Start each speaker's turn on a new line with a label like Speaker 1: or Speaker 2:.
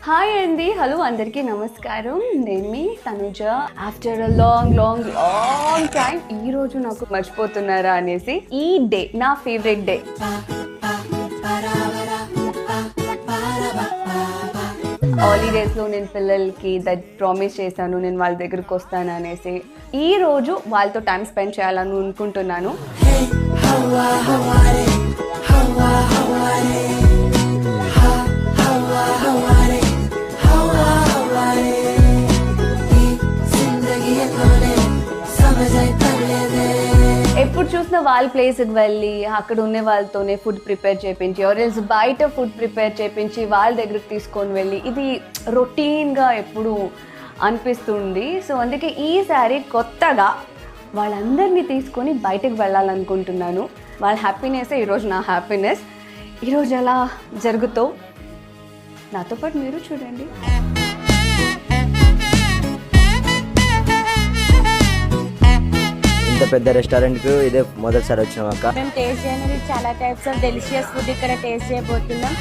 Speaker 1: Hi అండి, hello అందరికీ నమస్కారం. నేను మీ తనుజ. ఆఫ్టర్ అ లాంగ్ టైం ఈరోజు నాకు మర్చిపోతున్నారా అనేసి ఈ డే నా ఫేవరెట్ డే. హాలిడేస్లో నేను పిల్లలకి ప్రామిస్ చేశాను, నేను వాళ్ళ దగ్గరికి వస్తాను అనేసి. ఈ రోజు వాళ్ళతో టైం స్పెండ్ చేయాలని అనుకుంటున్నాను. ఎప్పుడు చూసినా వాళ్ళ ప్లేస్కి వెళ్ళి అక్కడ ఉన్న వాళ్ళతోనే ఫుడ్ ప్రిపేర్ చేయించి ఆర్ఎల్స్ బయట ఫుడ్ ప్రిపేర్ చేయించి వాళ్ళ దగ్గరికి తీసుకొని వెళ్ళి ఇది రొటీన్గా ఎప్పుడు అనిపిస్తుంది. సో అందుకే ఈసారి కొత్తగా వాళ్ళందరినీ తీసుకొని బయటకు వెళ్ళాలనుకుంటున్నాను. వాళ్ళ హ్యాపీనెస్సే ఈరోజు నా హ్యాపీనెస్. ఈరోజు ఎలా జరుగుతో నాతో పాటు మీరు చూడండి.
Speaker 2: ఇంత పెద్ద రెస్టారెంట్కు ఇదే మొదటిసారి వచ్చినాం అక్క.
Speaker 3: మేము టేస్ట్ చేయడానికి చాలా టైప్స్ ఆఫ్ డెలిషియస్ ఫుడ్ ఇక్కడ టేస్ట్ చేయబోతున్నాం.